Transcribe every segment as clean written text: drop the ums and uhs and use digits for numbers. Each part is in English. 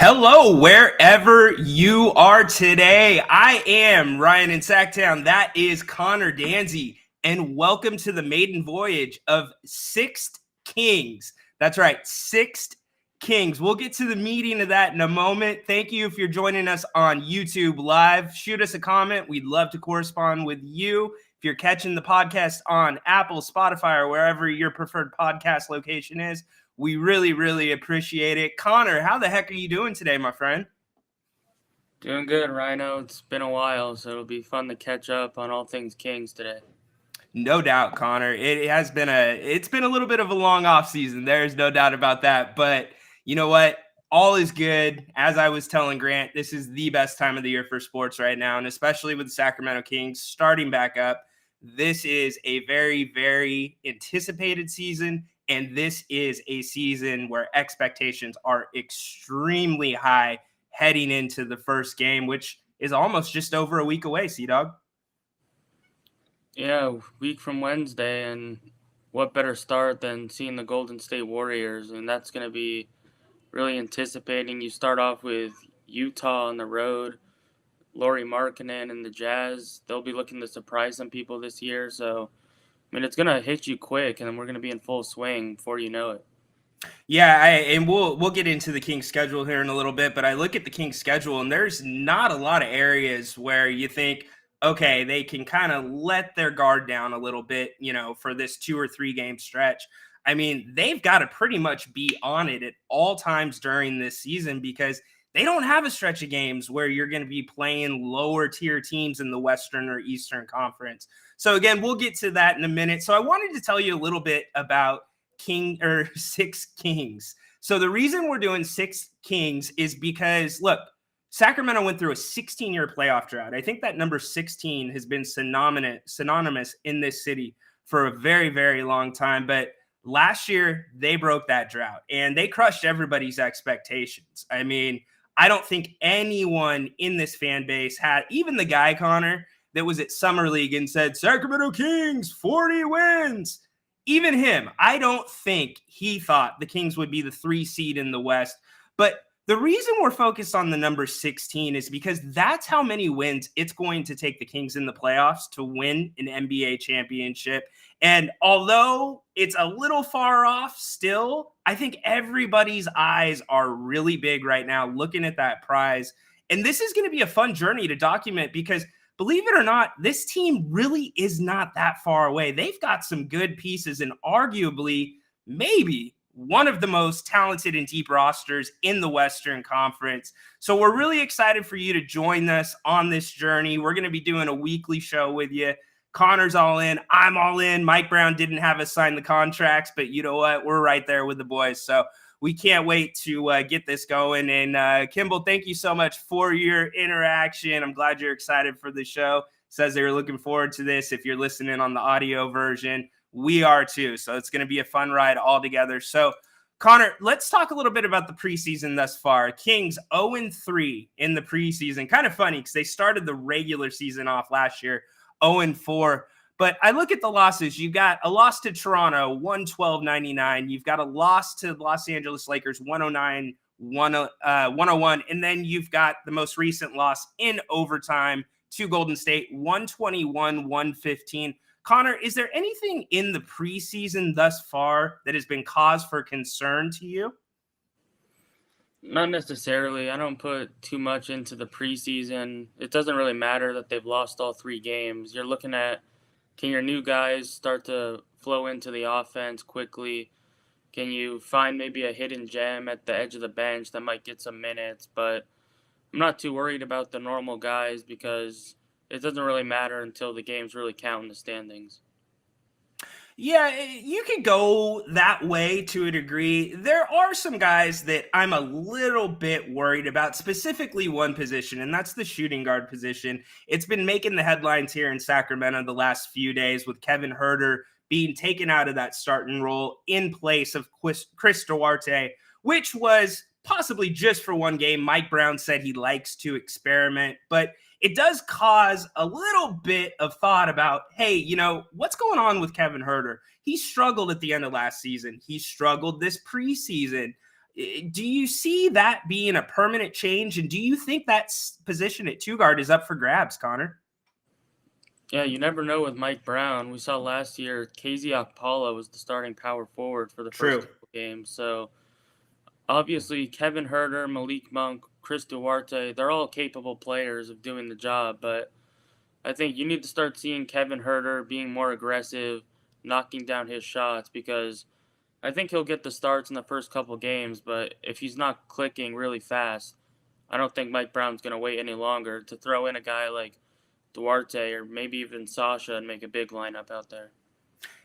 Hello, wherever you are today. I am Ryan in Sacktown. That is Connor Danzy. And welcome to the maiden voyage of SixtKings. That's right, SixtKings. We'll get to the meeting of that in a moment. Thank you if you're joining us on YouTube Live. Shoot us a comment. We'd love to correspond with you. If you're catching the podcast on Apple, Spotify, or wherever your preferred podcast location is, we really, really appreciate it. Connor, how the heck are you doing today, my friend? Doing good, Ryno. It's been a while, so it'll be fun to catch up on all things Kings today. No doubt, Connor. It's been a little bit of a long off season. There's no doubt about that. But you know what? All is good. As I was telling Grant, this is the best time of the year for sports right now, and especially with the Sacramento Kings starting back up. This is a very, very anticipated season. And this is a season where expectations are extremely high heading into the first game, which is almost just over a week away, C-Dog. Yeah, week from Wednesday, and what better start than seeing the Golden State Warriors, and that's going to be really anticipating. You start off with Utah on the road, Lauri Markkanen and the Jazz. They'll be looking to surprise some people this year, so it's going to hit you quick, and then we're going to be in full swing before you know it. Yeah, and we'll get into the Kings schedule here in a little bit, but I look at the Kings schedule, and there's not a lot of areas where you think, okay, they can kind of let their guard down a little bit, for this 2 or 3 game stretch. I mean, they've got to pretty much be on it at all times during this season because they don't have a stretch of games where you're going to be playing lower tier teams in the Western or Eastern Conference. So again, we'll get to that in a minute. So I wanted to tell you a little bit about SixtKings. So the reason we're doing SixtKings is because, look, Sacramento went through a 16-year playoff drought. I think that number 16 has been synonymous in this city for a very, very long time. But last year, they broke that drought, and they crushed everybody's expectations. I mean, I don't think anyone in this fan base had, even the guy, Connor, that was at Summer League and said, Sacramento Kings, 40 wins. Even him, I don't think he thought the Kings would be the 3 seed in the West. But the reason we're focused on the number 16 is because that's how many wins it's going to take the Kings in the playoffs to win an NBA championship. And although it's a little far off still, I think everybody's eyes are really big right now looking at that prize. And this is going to be a fun journey to document because, believe it or not, this team really is not that far away. They've got some good pieces and arguably maybe one of the most talented and deep rosters in the Western Conference. So we're really excited for you to join us on this journey. We're going to be doing a weekly show with you. Connor's all in. I'm all in. Mike Brown didn't have us sign the contracts, but you know what? We're right there with the boys. So we can't wait to get this going. And Kimball, thank you so much for your interaction. I'm glad you're excited for the show. Says they were looking forward to this. If you're listening on the audio version, we are too. So it's going to be a fun ride all together. So Connor, let's talk a little bit about the preseason thus far. Kings 0-3 in the preseason. Kind of funny because they started the regular season off last year 0-4. But I look at the losses. You've got a loss to Toronto, 112-99. You've got a loss to the Los Angeles Lakers, 101. And then you've got the most recent loss in overtime to Golden State, 121-115. Connor, is there anything in the preseason thus far that has been cause for concern to you? Not necessarily. I don't put too much into the preseason. It doesn't really matter that they've lost all 3 games. You're looking at, can your new guys start to flow into the offense quickly? Can you find maybe a hidden gem at the edge of the bench that might get some minutes? But I'm not too worried about the normal guys because it doesn't really matter until the games really count in the standings. Yeah, you could go that way to a degree. There are some guys that I'm a little bit worried about, specifically one position, and that's the shooting guard position. It's been making the headlines here in Sacramento the last few days with Kevin Huerter being taken out of that starting role in place of Chris Duarte, which was possibly just for one game. Mike Brown said he likes to experiment, but it does cause a little bit of thought about, hey, what's going on with Kevin Huerter? He struggled at the end of last season. He struggled this preseason. Do you see that being a permanent change? And do you think that position at two guard is up for grabs, Connor? Yeah, you never know with Mike Brown. We saw last year KZ Okpala was the starting power forward for the first True. couple games. So obviously Kevin Herter, Malik Monk, Chris Duarte, they're all capable players of doing the job, but I think you need to start seeing Kevin Herter being more aggressive, knocking down his shots, because I think he'll get the starts in the first couple games, but if he's not clicking really fast, I don't think Mike Brown's going to wait any longer to throw in a guy like Duarte or maybe even Sasha and make a big lineup out there.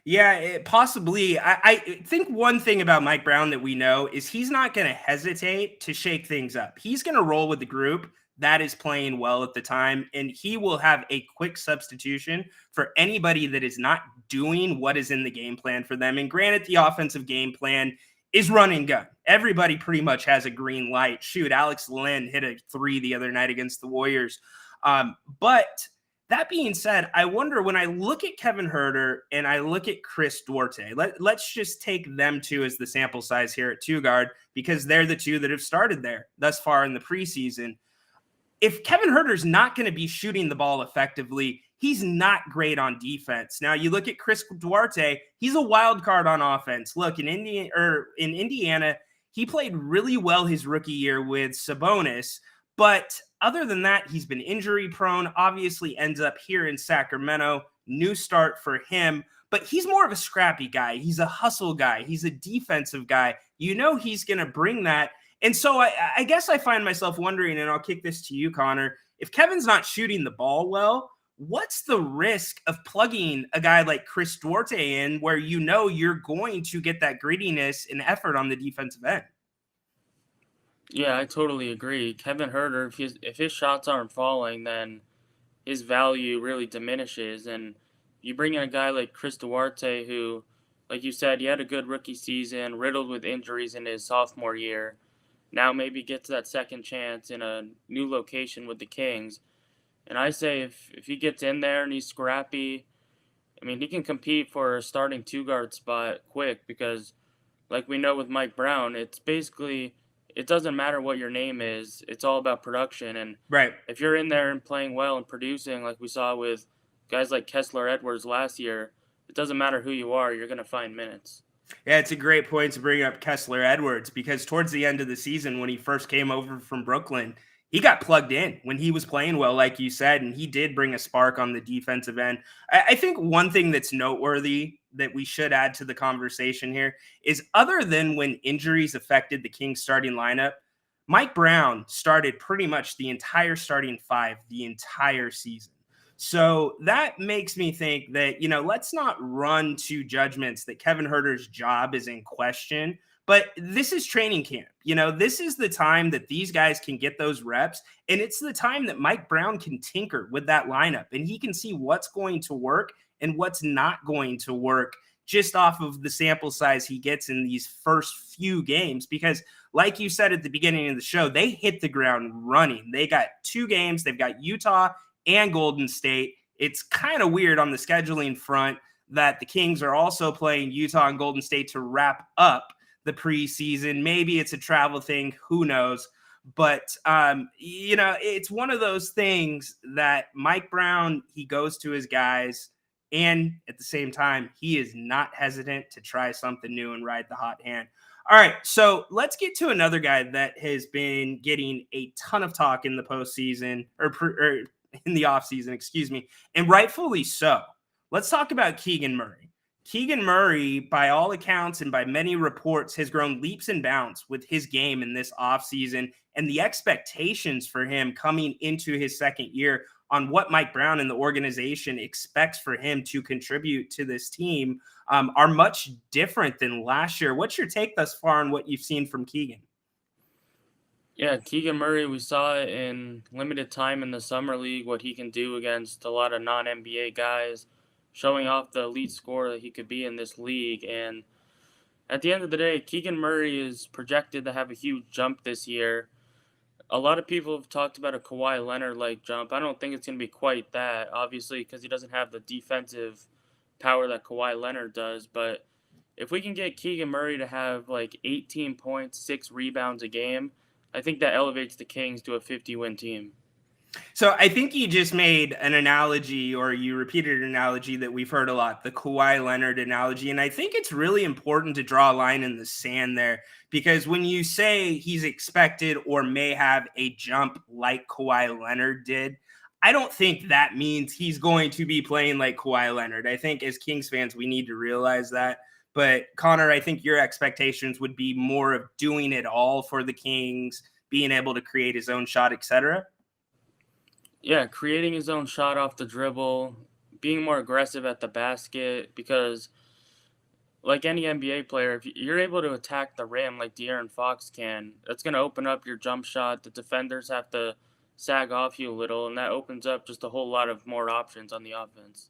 Yeah, possibly. I think one thing about Mike Brown that we know is he's not going to hesitate to shake things up. He's going to roll with the group that is playing well at the time, and he will have a quick substitution for anybody that is not doing what is in the game plan for them. And granted, the offensive game plan is run and gun. Everybody pretty much has a green light. Shoot, Alex Len hit a 3 the other night against the Warriors. But that being said, I wonder when I look at Kevin Herter and I look at Chris Duarte, let's just take them two as the sample size here at two guard because they're the two that have started there thus far in the preseason. If Kevin Herter's not going to be shooting the ball effectively, he's not great on defense. Now you look at Chris Duarte, he's a wild card on offense. Look, in Indiana, he played really well his rookie year with Sabonis, but other than that, he's been injury prone, obviously ends up here in Sacramento. New start for him, but he's more of a scrappy guy. He's a hustle guy. He's a defensive guy. You know he's going to bring that. And so I guess I find myself wondering, and I'll kick this to you, Connor, if Kevin's not shooting the ball well, what's the risk of plugging a guy like Chris Duarte in where you know you're going to get that grittiness and effort on the defensive end? Yeah, I totally agree. Kevin Herter, if his shots aren't falling, then his value really diminishes. And you bring in a guy like Chris Duarte, who, like you said, he had a good rookie season, riddled with injuries in his sophomore year. Now maybe gets that second chance in a new location with the Kings. And I say if he gets in there and he's scrappy, I mean, he can compete for a starting two-guard spot quick because, like we know with Mike Brown, it's basically – it doesn't matter what your name is. It's all about production. And Right. if you're in there and playing well and producing like we saw with guys like Kessler Edwards last year, it doesn't matter who you are. You're going to find minutes. Yeah, it's a great point to bring up Kessler Edwards because towards the end of the season, when he first came over from Brooklyn, he got plugged in when he was playing well, like you said, and he did bring a spark on the defensive end. I think one thing that's noteworthy that we should add to the conversation here is other than when injuries affected the Kings starting lineup, Mike Brown started pretty much the entire starting five the entire season. So that makes me think that, let's not run to judgments that Kevin Herter's job is in question. But this is training camp. This is the time that these guys can get those reps. And it's the time that Mike Brown can tinker with that lineup. And he can see what's going to work and what's not going to work just off of the sample size he gets in these first few games. Because like you said at the beginning of the show, they hit the ground running. They got 2 games. They've got Utah and Golden State. It's kind of weird on the scheduling front that the Kings are also playing Utah and Golden State to wrap up the preseason. Maybe it's a travel thing. Who knows? But, it's one of those things that Mike Brown, he goes to his guys, and at the same time, he is not hesitant to try something new and ride the hot hand. All right, so let's get to another guy that has been getting a ton of talk in the postseason or in the offseason, excuse me, and rightfully so. Let's talk about Keegan Murray. Keegan Murray, by all accounts and by many reports, has grown leaps and bounds with his game in this offseason, and the expectations for him coming into his second year on what Mike Brown and the organization expects for him to contribute to this team are much different than last year. What's your take thus far on what you've seen from Keegan? Yeah, Keegan Murray, we saw it in limited time in the Summer League, what he can do against a lot of non-NBA guys, showing off the elite scorer that he could be in this league. And at the end of the day, Keegan Murray is projected to have a huge jump this year. A lot of people have talked about a Kawhi Leonard-like jump. I don't think it's going to be quite that, obviously, because he doesn't have the defensive power that Kawhi Leonard does. But if we can get Keegan Murray to have like 18 points, 6 rebounds a game, I think that elevates the Kings to a 50-win team. So I think you just made an analogy, or you repeated an analogy that we've heard a lot, the Kawhi Leonard analogy. And I think it's really important to draw a line in the sand there, because when you say he's expected or may have a jump like Kawhi Leonard did, I don't think that means he's going to be playing like Kawhi Leonard. I think as Kings fans, we need to realize that. But Connor, I think your expectations would be more of doing it all for the Kings, being able to create his own shot, etc. Yeah, creating his own shot off the dribble, being more aggressive at the basket, because like any NBA player, if you're able to attack the rim like De'Aaron Fox can, that's going to open up your jump shot. The defenders have to sag off you a little, and that opens up just a whole lot of more options on the offense.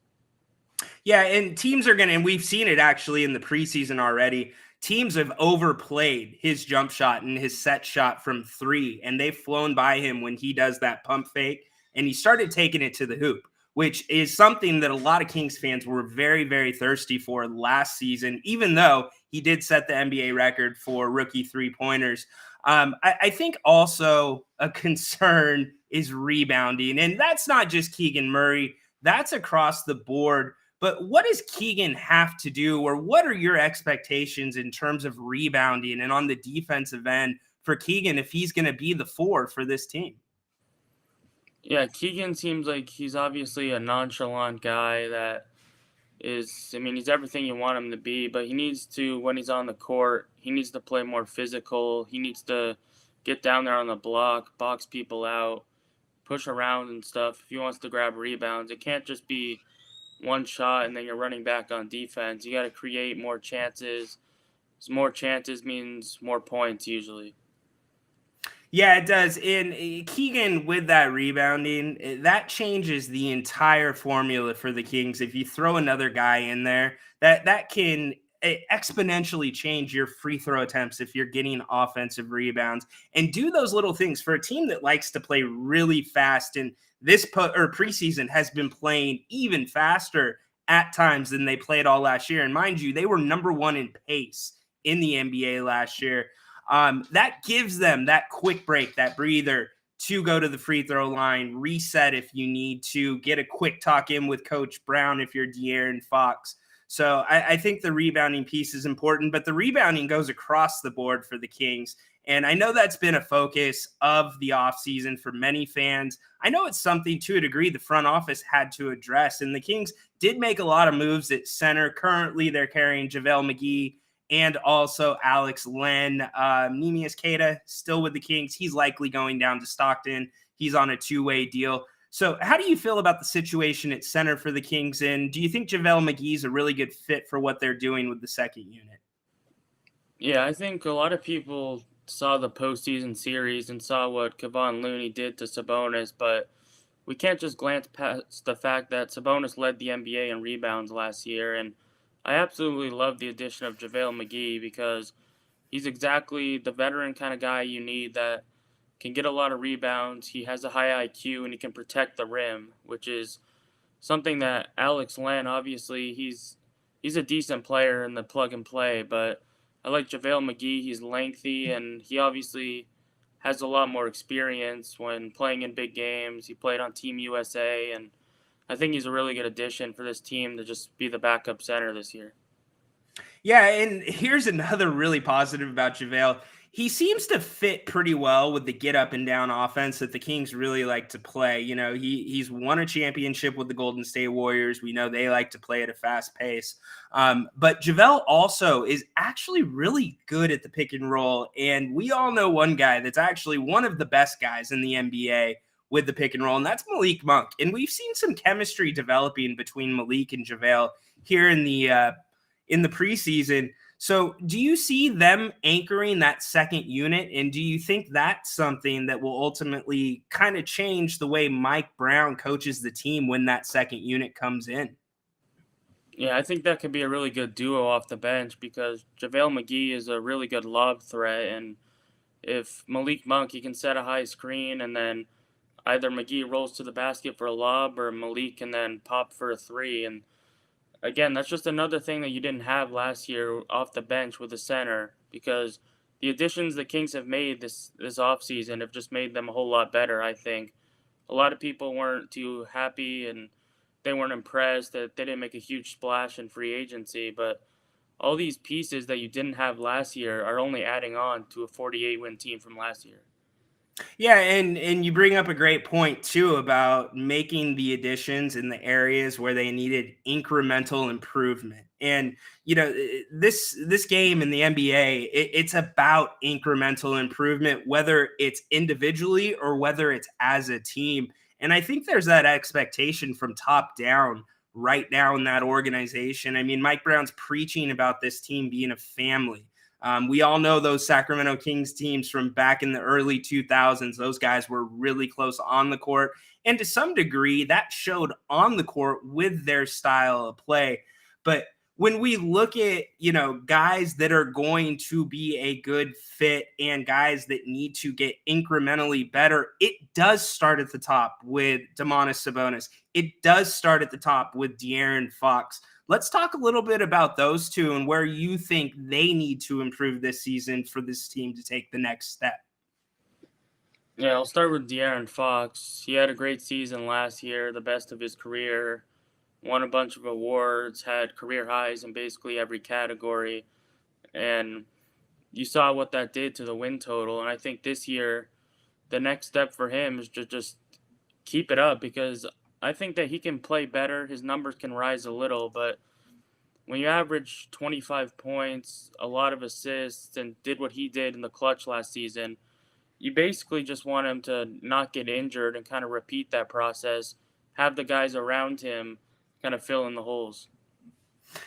Yeah, and teams are going to, and we've seen it actually in the preseason already. Teams have overplayed his jump shot and his set shot from three, and they've flown by him when he does that pump fake, and he started taking it to the hoop, which is something that a lot of Kings fans were very, very thirsty for last season, even though he did set the NBA record for rookie three-pointers. I think also a concern is rebounding, and that's not just Keegan Murray. That's across the board. But what does Keegan have to do, or what are your expectations in terms of rebounding and on the defensive end for Keegan if he's going to be the four for this team? Yeah, Keegan seems like he's obviously a nonchalant guy that is, I mean, he's everything you want him to be, but he needs to, when he's on the court, he needs to play more physical. He needs to get down there on the block, box people out, push around and stuff if he wants to grab rebounds. It can't just be one shot and then you're running back on defense. You got to create more chances. More chances means more points usually. Yeah, it does. And Keegan, with that rebounding, that changes the entire formula for the Kings. If you throw another guy in there, that can exponentially change your free throw attempts if you're getting offensive rebounds and do those little things for a team that likes to play really fast. And this preseason has been playing even faster at times than they played all last year. And mind you, they were number one in pace in the NBA last year. That gives them that quick break, that breather to go to the free throw line, reset if you need to, get a quick talk in with Coach Brown if you're De'Aaron Fox. So I think the rebounding piece is important, but the rebounding goes across the board for the Kings. And I know that's been a focus of the offseason for many fans. I know it's something to a degree the front office had to address, and the Kings did make a lot of moves at center. Currently, they're carrying JaVale McGee and also Alex Len. Neemias Queta still with the Kings. He's likely going down to Stockton. He's on a two-way deal. So how do you feel about the situation at center for the Kings? And do you think JaVale McGee is a really good fit for what they're doing with the second unit? Yeah, I think a lot of people saw the postseason series and saw what Kevon Looney did to Sabonis, but we can't just glance past the fact that Sabonis led the NBA in rebounds last year, and I absolutely love the addition of JaVale McGee because he's exactly the veteran kind of guy you need that can get a lot of rebounds. He has a high IQ and he can protect the rim, which is something that Alex Len, obviously, he's a decent player in the plug and play, but I like JaVale McGee. He's lengthy and he obviously has a lot more experience when playing in big games. He played on Team USA, and I think he's a really good addition for this team to just be the backup center this year. Yeah, and here's another really positive about JaVale. He seems to fit pretty well with the get up and down offense that the Kings really like to play. You know, he's won a championship with the Golden State Warriors. We know they like to play at a fast pace. But JaVale also is actually really good at the pick and roll. And we all know one guy that's actually one of the best guys in the NBA with the pick and roll, and that's Malik Monk. And we've seen some chemistry developing between Malik and JaVale here in the preseason. So do you see them anchoring that second unit? And do you think that's something that will ultimately kind of change the way Mike Brown coaches the team when that second unit comes in? Yeah, I think that could be a really good duo off the bench because JaVale McGee is a really good lob threat. And if Malik Monk, he can set a high screen and then either McGee rolls to the basket for a lob or Malik can then pop for a three. And again, that's just another thing that you didn't have last year off the bench with the center, because the additions the Kings have made this offseason have just made them a whole lot better, I think. A lot of people weren't too happy and they weren't impressed that they didn't make a huge splash in free agency, but all these pieces that you didn't have last year are only adding on to a 48-win team from last year. Yeah, and you bring up a great point too about making the additions in the areas where they needed incremental improvement. And this game in the NBA, it's about incremental improvement, whether it's individually or whether it's as a team. And I think there's that expectation from top down right now in that organization. I mean, Mike Brown's preaching about this team being a family. We all know those Sacramento Kings teams from back in the early 2000s. Those guys were really close on the court. And to some degree, that showed on the court with their style of play. But when we look at, guys that are going to be a good fit and guys that need to get incrementally better, it does start at the top with Domantas Sabonis. It does start at the top with De'Aaron Fox. Let's talk a little bit about those two and where you think they need to improve this season for this team to take the next step. Yeah, I'll start with De'Aaron Fox. He had a great season last year, the best of his career, won a bunch of awards, had career highs in basically every category, and you saw what that did to the win total. And I think this year, the next step for him is to just keep it up, because I think that he can play better. His numbers can rise a little, but when you average 25 points, a lot of assists, and did what he did in the clutch last season, you basically just want him to not get injured and kind of repeat that process, have the guys around him kind of fill in the holes.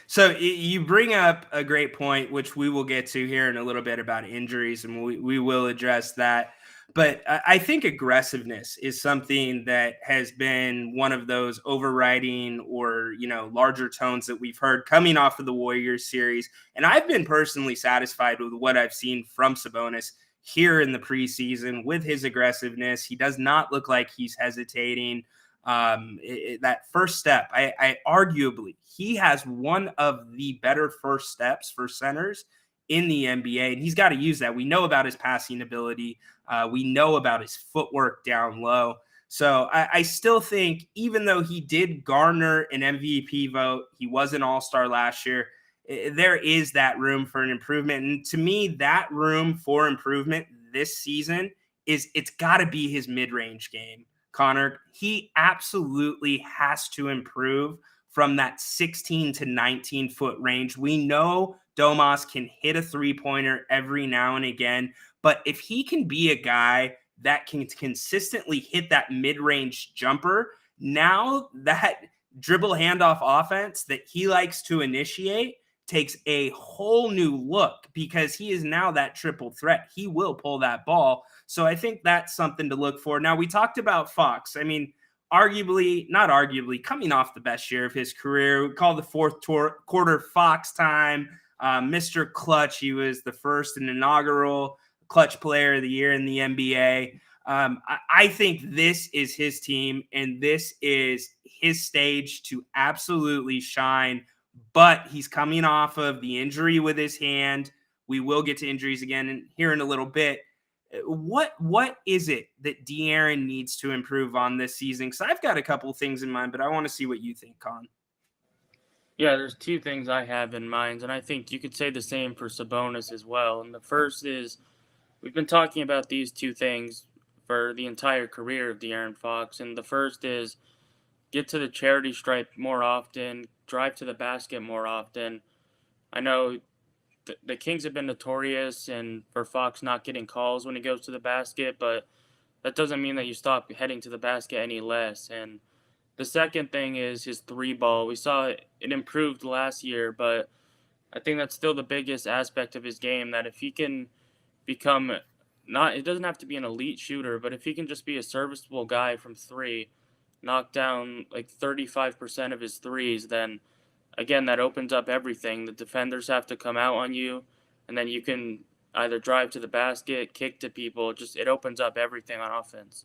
So you bring up a great point, which we will get to here in a little bit about injuries, and we will address that. But I think aggressiveness is something that has been one of those overriding or, larger tones that we've heard coming off of the Warriors series. And I've been personally satisfied with what I've seen from Sabonis here in the preseason with his aggressiveness. He does not look like he's hesitating. That first step, I arguably, he has one of the better first steps for centers in the NBA, and he's got to use that. We know about his passing ability. We know about his footwork down low. So I still think, even though he did garner an MVP vote, he was an all-star last year, there is that room for an improvement. And to me, that room for improvement this season it's got to be his mid-range game. Connor, he absolutely has to improve from that 16 to 19 foot range. We know Domas can hit a three-pointer every now and again, but if he can be a guy that can consistently hit that mid-range jumper, now that dribble handoff offense that he likes to initiate takes a whole new look, because he is now that triple threat. He will pull that ball. So I think that's something to look for. Now, we talked about Fox. I mean, not arguably, coming off the best year of his career. We call the fourth quarter Fox time. Mr. Clutch. He was the first and inaugural Clutch Player of the Year in the NBA. I think this is his team, and this is his stage to absolutely shine. But he's coming off of the injury with his hand. We will get to injuries again here in a little bit. What is it that De'Aaron needs to improve on this season? Because I've got a couple things in mind, but I want to see what you think, Con. Yeah, there's two things I have in mind, and I think you could say the same for Sabonis as well. And the first is, we've been talking about these two things for the entire career of De'Aaron Fox, and the first is get to the charity stripe more often, drive to the basket more often. I know the Kings have been notorious and for Fox not getting calls when he goes to the basket, but that doesn't mean that you stop heading to the basket any less. And the second thing is his three ball. We saw it improved last year, but I think that's still the biggest aspect of his game, that if he can become it doesn't have to be an elite shooter, but if he can just be a serviceable guy from three, knock down like 35% of his threes, then again, that opens up everything. The defenders have to come out on you, and then you can either drive to the basket, kick to people. It opens up everything on offense.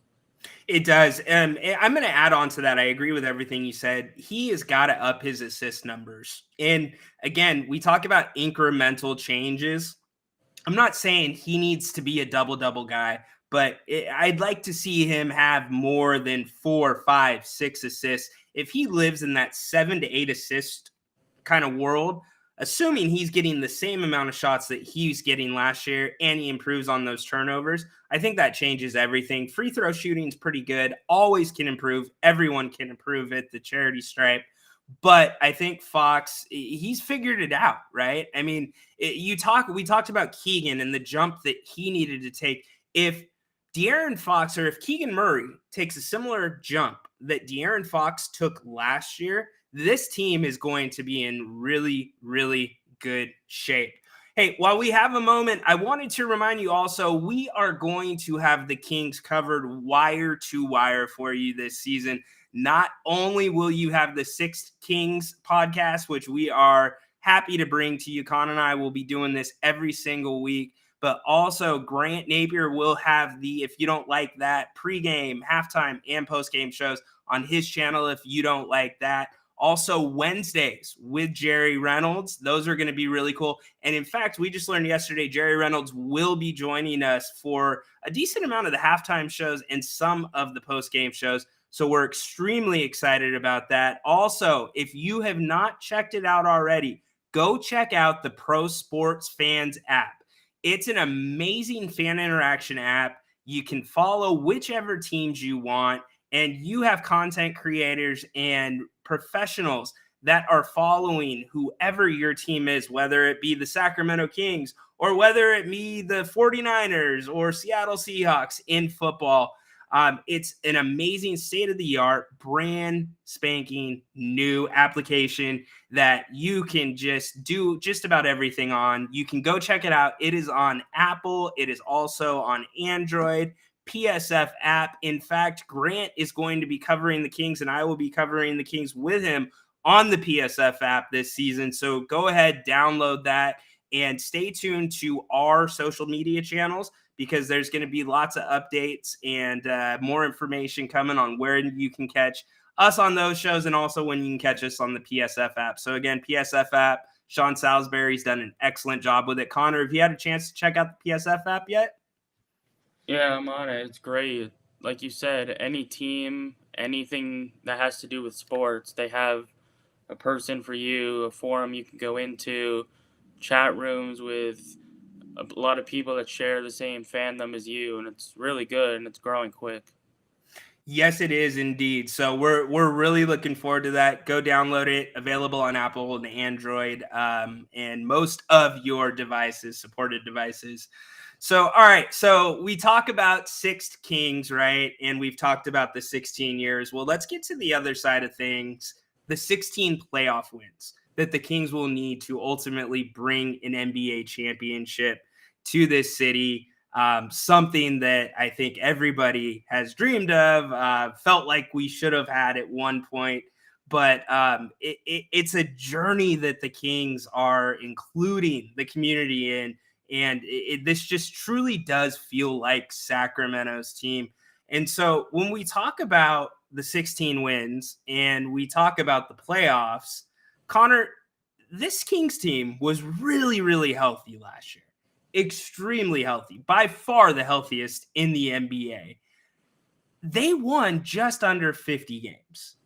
It does. I'm going to add on to that. I agree with everything you said. He has got to up his assist numbers. And again, we talk about incremental changes. I'm not saying he needs to be a double-double guy, but I'd like to see him have more than 4, 5, 6 assists. If he lives in that 7 to 8 assist kind of world, assuming he's getting the same amount of shots that he was getting last year and he improves on those turnovers, I think that changes everything. Free throw shooting is pretty good. Always can improve. Everyone can improve at the charity stripe. But I think Fox, he's figured it out, right? I mean, we talked about Keegan and the jump that he needed to take. If De'Aaron Fox or if Keegan Murray takes a similar jump that De'Aaron Fox took last year, this team is going to be in really, really good shape. Hey, while we have a moment, I wanted to remind you also, we are going to have the Kings covered wire to wire for you this season. Not only will you have the Sixth Kings podcast, which we are happy to bring to you, Con and I will be doing this every single week, but also Grant Napier will have the If You Don't Like That pregame, halftime, and postgame shows on his channel if you don't like that. Also, Wednesdays with Jerry Reynolds. Those are going to be really cool. And in fact, we just learned yesterday, Jerry Reynolds will be joining us for a decent amount of the halftime shows and some of the post-game shows. So we're extremely excited about that. Also, if you have not checked it out already, go check out the Pro Sports Fans app. It's an amazing fan interaction app. You can follow whichever teams you want, and you have content creators and professionals that are following whoever your team is, whether it be the Sacramento Kings or whether it be the 49ers or Seattle Seahawks in football. It's an amazing state-of-the-art, brand spanking new application that you can just do just about everything on. You can go check it out. It is on Apple. It is also on Android. PSF app. In fact, Grant is going to be covering the Kings, and I will be covering the Kings with him on the PSF app this season. So go ahead, download that, and stay tuned to our social media channels because there's going to be lots of updates and more information coming on where you can catch us on those shows and also when you can catch us on the PSF app. So again, PSF app, Sean Salisbury's done an excellent job with it. Connor, have you had a chance to check out the PSF app yet? Yeah, I'm on it. It's great. Like you said, any team, anything that has to do with sports, they have a person for you, a forum you can go into, chat rooms with a lot of people that share the same fandom as you, and it's really good and it's growing quick. Yes, it is indeed. So we're really looking forward to that. Go download it. Available on Apple and Android, and most of your devices, supported devices. So, all right. So we talk about Sixth Kings, right? And we've talked about the 16 years. Well, let's get to the other side of things. The 16 playoff wins that the Kings will need to ultimately bring an NBA championship to this city. Something that I think everybody has dreamed of, felt like we should have had at one point. But it's a journey that the Kings are including the community in. And this just truly does feel like Sacramento's team. And so when we talk about the 16 wins and we talk about the playoffs, Connor, this Kings team was really, really healthy last year. Extremely healthy, by far the healthiest in the NBA. They won just under 50 games.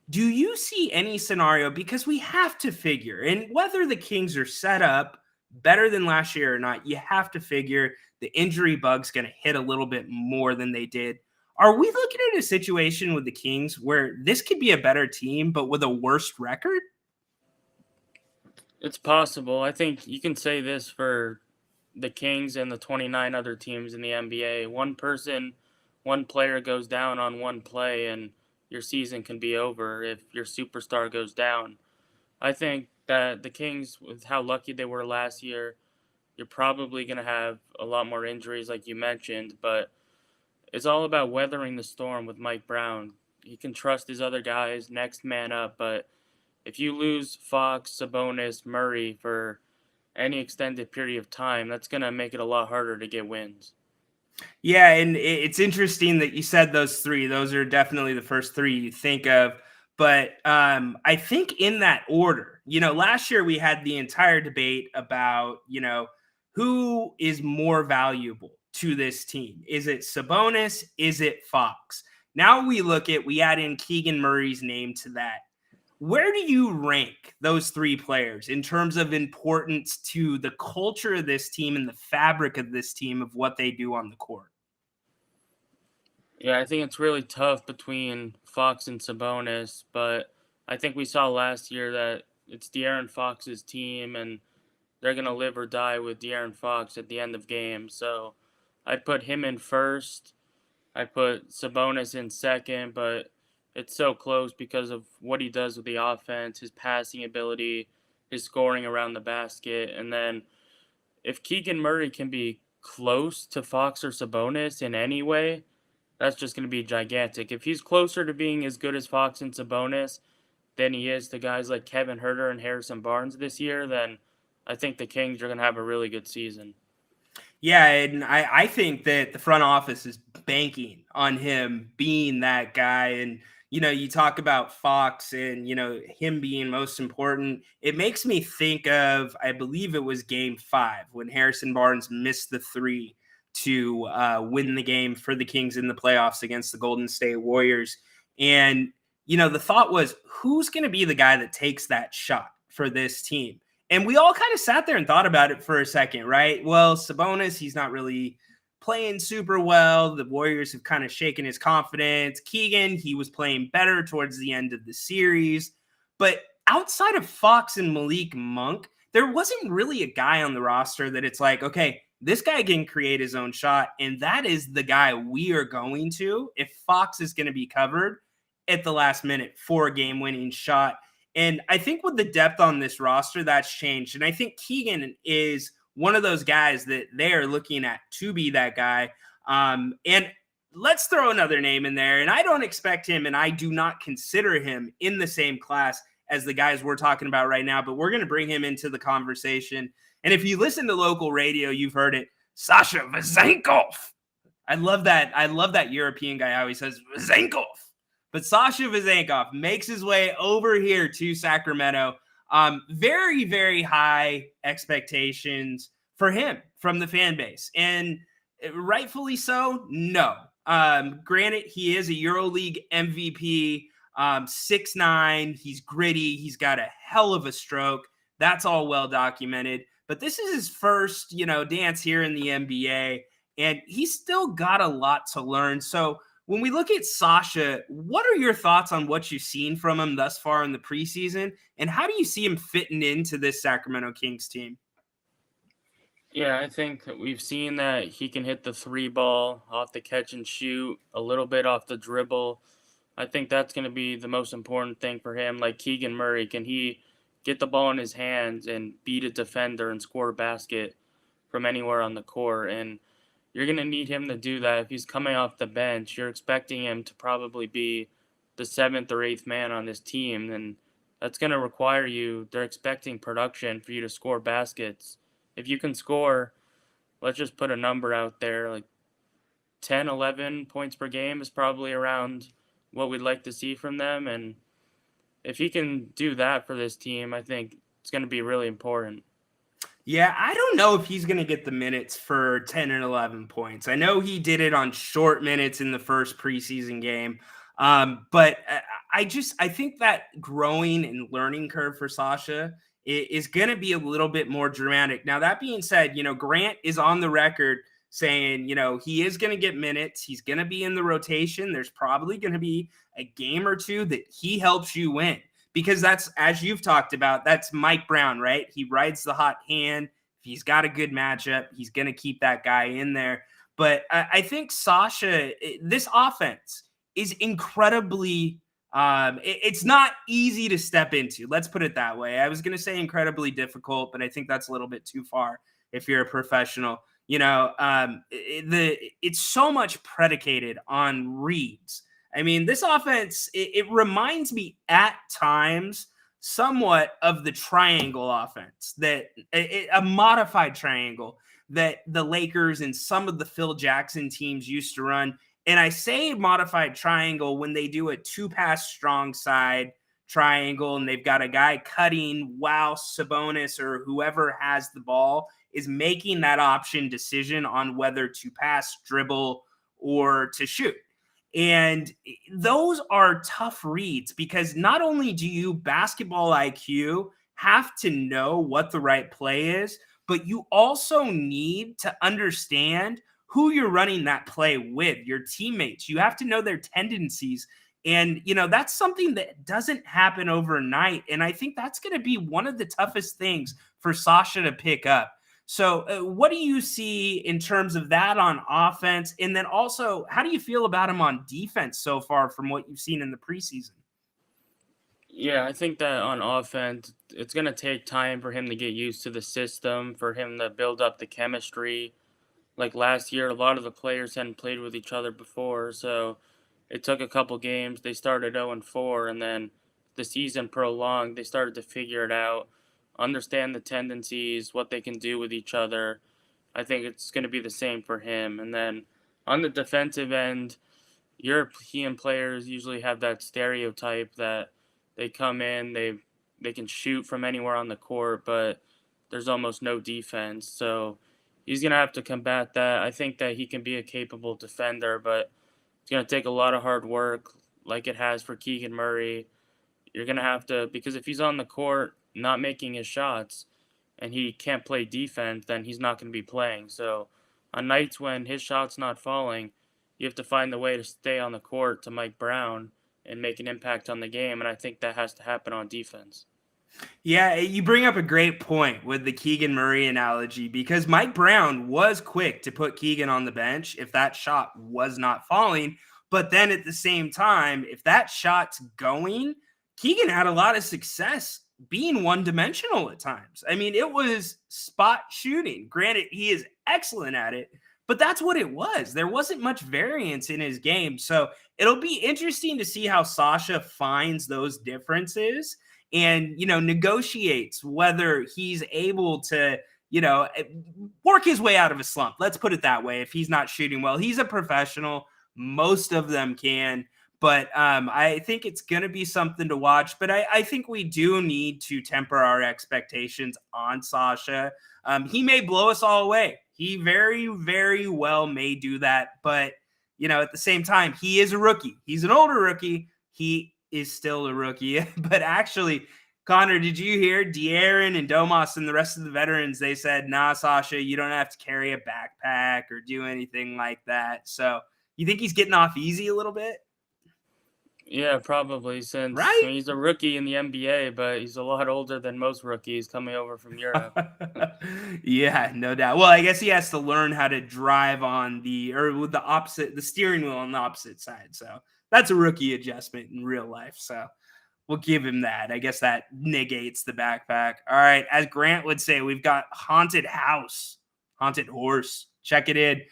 Do you see any scenario? Because we have to figure, and whether the Kings are set up better than last year or not, you have to figure the injury bug's going to hit a little bit more than they did. Are we looking at a situation with the Kings where this could be a better team, but with a worse record? It's possible. I think you can say this for the Kings and the 29 other teams in the NBA. One player goes down on one play, and your season can be over if your superstar goes down. I think that the Kings, with how lucky they were last year, you're probably going to have a lot more injuries, like you mentioned, but it's all about weathering the storm with Mike Brown. He can trust his other guys, next man up, but if you lose Fox, Sabonis, Murray for any extended period of time, that's going to make it a lot harder to get wins. Yeah, and it's interesting that you said those three. Those are definitely the first three you think of. But I think in that order, last year we had the entire debate about, who is more valuable to this team. Is it Sabonis? Is it Fox? Now we add in Keegan Murray's name to that. Where do you rank those three players in terms of importance to the culture of this team and the fabric of this team of what they do on the court? Yeah, I think it's really tough between Fox and Sabonis, but I think we saw last year that it's De'Aaron Fox's team, and they're gonna live or die with De'Aaron Fox at the end of games. So I'd put him in first. I put Sabonis in second, but it's so close because of what he does with the offense, his passing ability, his scoring around the basket, and then if Keegan Murray can be close to Fox or Sabonis in any way, that's just going to be gigantic. If he's closer to being as good as Fox and Sabonis than he is to guys like Kevin Huerter and Harrison Barnes this year, then I think the Kings are going to have a really good season. Yeah, and I think that the front office is banking on him being that guy. And, you talk about Fox and, him being most important. It makes me think of, I believe it was game 5 when Harrison Barnes missed the three to win the game for the Kings in the playoffs against the Golden State Warriors. And, the thought was, who's going to be the guy that takes that shot for this team? And we all kind of sat there and thought about it for a second, right? Well, Sabonis, he's not really playing super well. The Warriors have kind of shaken his confidence. Keegan, he was playing better towards the end of the series. But outside of Fox and Malik Monk, there wasn't really a guy on the roster that it's like, okay, this guy can create his own shot. And that is the guy we are going to if Fox is going to be covered at the last minute for a game-winning shot. And I think with the depth on this roster, that's changed. And I think Keegan is one of those guys that they are looking at to be that guy. And let's throw another name in there. And I don't expect him, and I do not consider him in the same class as the guys we're talking about right now, but we're going to bring him into the conversation. And if you listen to local radio, you've heard it. Sasha Vezenkov. I love that. I love that European guy how he says Vezenkov. But Sasha Vezenkov makes his way over here to Sacramento. Very, very high expectations for him from the fan base. And rightfully so, no. Granted, he is a EuroLeague MVP, 6'9". He's gritty. He's got a hell of a stroke. That's all well documented. But this is his first, dance here in the NBA. And he's still got a lot to learn. So when we look at Sasha, what are your thoughts on what you've seen from him thus far in the preseason? And how do you see him fitting into this Sacramento Kings team? Yeah, I think that we've seen that he can hit the three ball off the catch and shoot, a little bit off the dribble. I think that's going to be the most important thing for him. Like Keegan Murray, can he get the ball in his hands and beat a defender and score a basket from anywhere on the court? And you're going to need him to do that. If he's coming off the bench, you're expecting him to probably be the 7th or 8th man on this team. And that's going to require they're expecting production for you to score baskets. If you can score, let's just put a number out there, like 10, 11 points per game is probably around what we'd like to see from them. And if he can do that for this team, I think it's going to be really important. Yeah, I don't know if he's going to get the minutes for 10 and 11 points. I know he did it on short minutes in the first preseason game. But I think that growing and learning curve for Sasha is going to be a little bit more dramatic. Now, that being said, Grant is on the record saying, he is going to get minutes. He's going to be in the rotation. There's probably going to be a game or two that he helps you win. Because that's, as you've talked about, that's Mike Brown, right? He rides the hot hand. If he's got a good matchup, he's going to keep that guy in there. But I think Sasha, this offense is incredibly, it's not easy to step into. Let's put it that way. I was going to say incredibly difficult, but I think that's a little bit too far if you're a professional. It's so much predicated on reads. I mean, this offense, it reminds me at times somewhat of the triangle offense, a modified triangle that the Lakers and some of the Phil Jackson teams used to run. And I say modified triangle when they do a 2-pass strong side triangle and they've got a guy cutting while Sabonis or whoever has the ball is making that option decision on whether to pass, dribble, or to shoot. And those are tough reads because not only do you basketball IQ have to know what the right play is, but you also need to understand who you're running that play with, your teammates. You have to know their tendencies. And, that's something that doesn't happen overnight. And I think that's going to be one of the toughest things for Sasha to pick up. So what do you see in terms of that on offense? And then also, how do you feel about him on defense so far from what you've seen in the preseason? Yeah, I think that on offense, it's going to take time for him to get used to the system, for him to build up the chemistry. Like last year, a lot of the players hadn't played with each other before, so it took a couple games. They started 0-4, and then the season prolonged. They started to figure it out, understand the tendencies, what they can do with each other. I think it's going to be the same for him. And then on the defensive end, European players usually have that stereotype that they come in, they can shoot from anywhere on the court, but there's almost no defense. So he's going to have to combat that. I think that he can be a capable defender, but it's going to take a lot of hard work like it has for Keegan Murray. You're going to have to, because if he's on the court not making his shots and he can't play defense, then he's not going to be playing. So on nights when his shot's not falling, you have to find the way to stay on the court to Mike Brown and make an impact on the game. And I think that has to happen on defense. Yeah, you bring up a great point with the Keegan Murray analogy because Mike Brown was quick to put Keegan on the bench if that shot was not falling. But then at the same time, if that shot's going, Keegan had a lot of success being one-dimensional at times. I mean, it was spot shooting. Granted, he is excellent at it, but that's what it was. There wasn't much variance in his game. So it'll be interesting to see how Sasha finds those differences and, negotiates whether he's able to, work his way out of a slump. Let's put it that way. If he's not shooting well, he's a professional. Most of them can. But I think it's going to be something to watch. But I think we do need to temper our expectations on Sasha. He may blow us all away. He very, very well may do that. But, at the same time, he is a rookie. He's an older rookie. He is still a rookie. But actually, Connor, did you hear De'Aaron and Domas and the rest of the veterans? They said, nah, Sasha, you don't have to carry a backpack or do anything like that. So you think he's getting off easy a little bit? Yeah, probably, since right? He's a rookie in the NBA, but he's a lot older than most rookies coming over from Europe. Yeah, no doubt. Well, I guess he has to learn how to drive with the steering wheel on the opposite side. So that's a rookie adjustment in real life. So we'll give him that. I guess that negates the backpack. All right. As Grant would say, we've got haunted house, haunted horse. Check it in.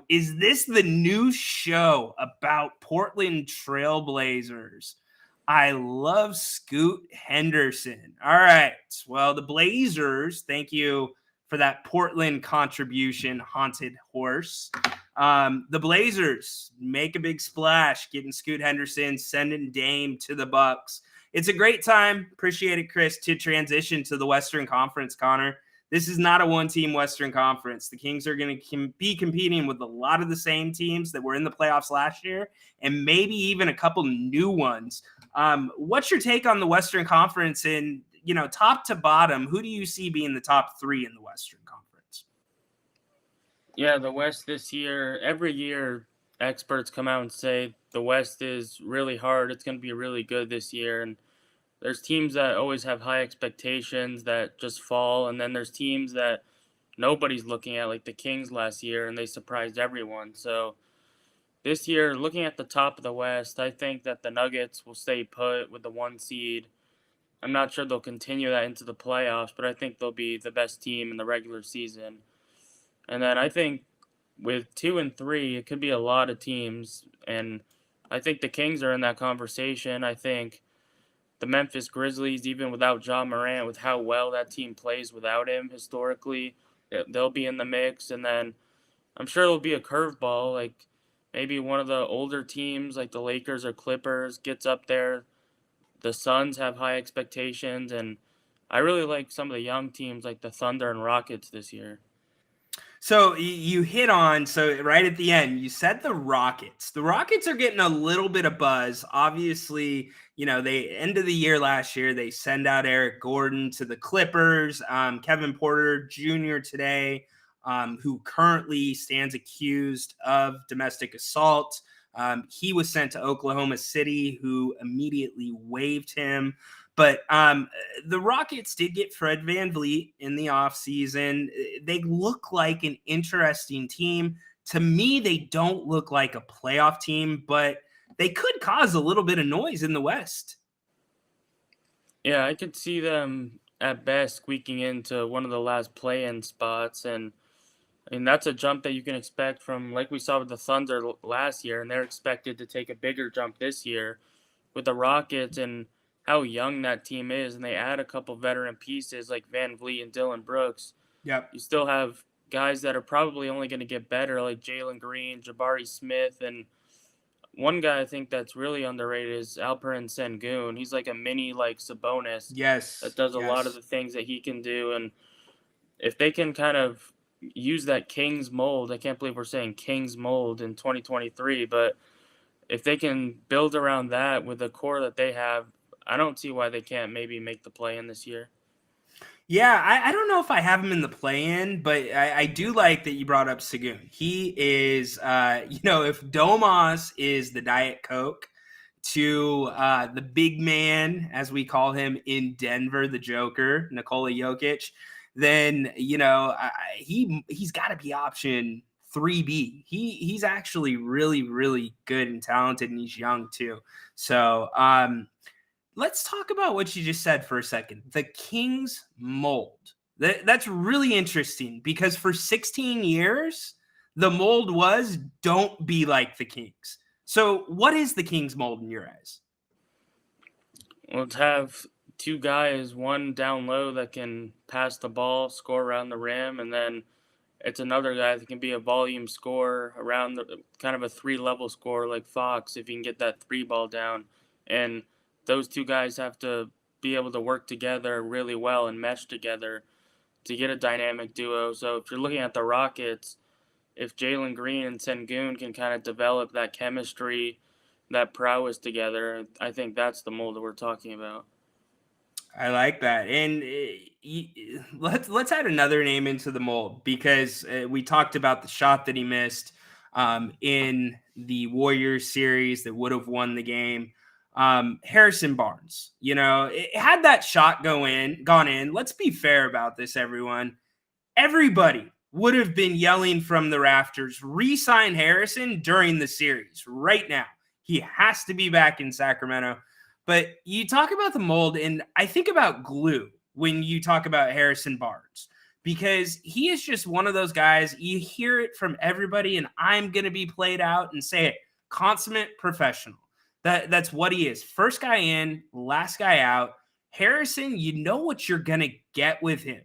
Is this the new show about Portland Trailblazers? I love Scoot Henderson. All right. Well, the Blazers, thank you for that Portland contribution, haunted horse. The Blazers make a big splash, getting Scoot Henderson, sending Dame to the Bucks. It's a great time. Appreciate it, Chris, to transition to the Western Conference, Connor. This is not a one-team Western Conference. The Kings are going to be competing with a lot of the same teams that were in the playoffs last year and maybe even a couple new ones. What's your take on the Western Conference and, top to bottom, who do you see being the top three in the Western Conference? Yeah, the West this year, every year experts come out and say the West is really hard. It's going to be really good this year. And there's teams that always have high expectations that just fall, and then there's teams that nobody's looking at, like the Kings last year, and they surprised everyone. So this year, looking at the top of the West, I think that the Nuggets will stay put with the 1 seed. I'm not sure they'll continue that into the playoffs, but I think they'll be the best team in the regular season. And then I think with 2 and 3, it could be a lot of teams, and I think the Kings are in that conversation. I think the Memphis Grizzlies, even without Ja Morant, with how well that team plays without him historically, they'll be in the mix. And then I'm sure there'll be a curveball, like maybe one of the older teams like the Lakers or Clippers gets up there. The Suns have high expectations, and I really like some of the young teams like the Thunder and Rockets this year. So you hit on, so right at the end, you said the Rockets. The Rockets are getting a little bit of buzz. Obviously, they end of the year last year, they send out Eric Gordon to the Clippers. Kevin Porter Jr. today, who currently stands accused of domestic assault. He was sent to Oklahoma City, who immediately waived him. But the Rockets did get Fred VanVleet in the offseason. They look like an interesting team. To me, they don't look like a playoff team, but they could cause a little bit of noise in the West. Yeah, I could see them at best squeaking into one of the last play-in spots. And that's a jump that you can expect from, like we saw with the Thunder last year, and they're expected to take a bigger jump this year with the Rockets and how young that team is, and they add a couple veteran pieces like Van Vliet and Dylan Brooks. Yep. You still have guys that are probably only going to get better, like Jalen Green, Jabari Smith, and one guy I think that's really underrated is Alperen Sengun. He's like a mini like Sabonis. Yes. That does a lot of the things that he can do, and if they can kind of use that Kings mold, I can't believe we're saying Kings mold in 2023, but if they can build around that with the core that they have, I don't see why they can't maybe make the play-in this year. Yeah, I don't know if I have him in the play-in, but I do like that you brought up Sagoon. He is, if Domas is the Diet Coke to the big man, as we call him in Denver, the Joker, Nikola Jokic, then, he's got to be option 3B. He's actually really, really good and talented, and he's young too. So, let's talk about what you just said for a second. The Kings mold. That's really interesting because for 16 years, the mold was don't be like the Kings. So what is the Kings mold in your eyes? Let's have two guys, one down low that can pass the ball, score around the rim, and then it's another guy that can be a volume scorer around the kind of a 3-level scorer like Fox if he can get that 3 ball down. And those two guys have to be able to work together really well and mesh together to get a dynamic duo. So if you're looking at the Rockets, if Jalen Green and Sengun can kind of develop that chemistry, that prowess together, I think that's the mold that we're talking about. I like that. And let's add another name into the mold because we talked about the shot that he missed in the Warriors series that would have won the game. Harrison Barnes, it had that shot gone in. Let's be fair about this, everyone. Everybody would have been yelling from the rafters, re-sign Harrison during the series right now. He has to be back in Sacramento. But you talk about the mold, and I think about glue when you talk about Harrison Barnes because he is just one of those guys. You hear it from everybody, and I'm going to be played out and say it, consummate professional. That's what he is. First guy in, last guy out. Harrison, you know what you're going to get with him.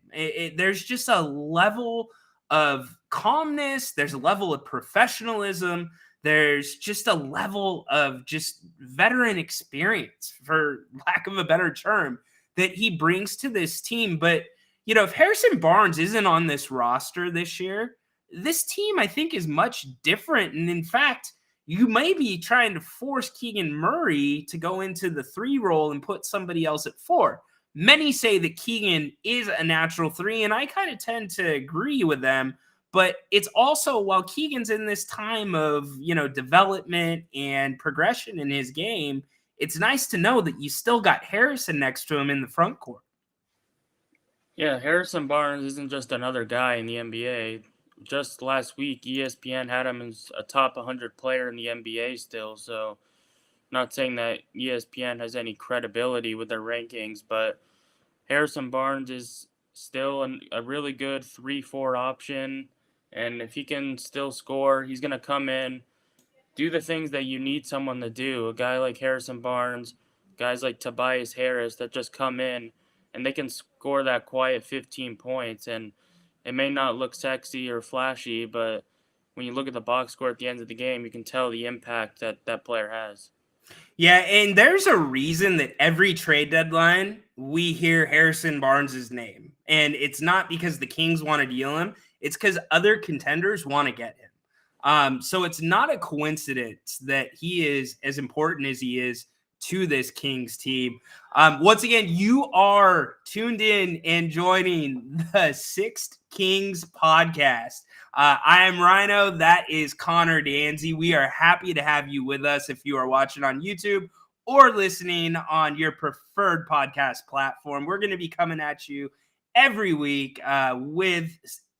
There's just a level of calmness. There's a level of professionalism. There's just a level of just veteran experience, for lack of a better term, that he brings to this team. But, if Harrison Barnes isn't on this roster this year, this team, I think, is much different. And in fact, you may be trying to force Keegan Murray to go into the 3 role and put somebody else at 4. Many say that Keegan is a natural 3, and I kind of tend to agree with them. But it's also, while Keegan's in this time of, development and progression in his game, it's nice to know that you still got Harrison next to him in the front court. Yeah, Harrison Barnes isn't just another guy in the NBA. Just last week, ESPN had him as a top 100 player in the NBA still. So, not saying that ESPN has any credibility with their rankings, but Harrison Barnes is still a really good 3-4 option. And if he can still score, he's going to come in, do the things that you need someone to do. A guy like Harrison Barnes, guys like Tobias Harris that just come in and they can score that quiet 15 points. And It may not look sexy or flashy, but when you look at the box score at the end of the game, you can tell the impact that that player has. Yeah, and there's a reason that every trade deadline we hear Harrison Barnes' name. And it's not because the Kings want to deal him, it's because other contenders want to get him. So it's not a coincidence that he is as important as he is to this Kings team. Once again, you are tuned in and joining the Sixth Kings podcast. I am Ryno. That is Connor Danzy. We are happy to have you with us if you are watching on YouTube or listening on your preferred podcast platform. We're going to be coming at you every week with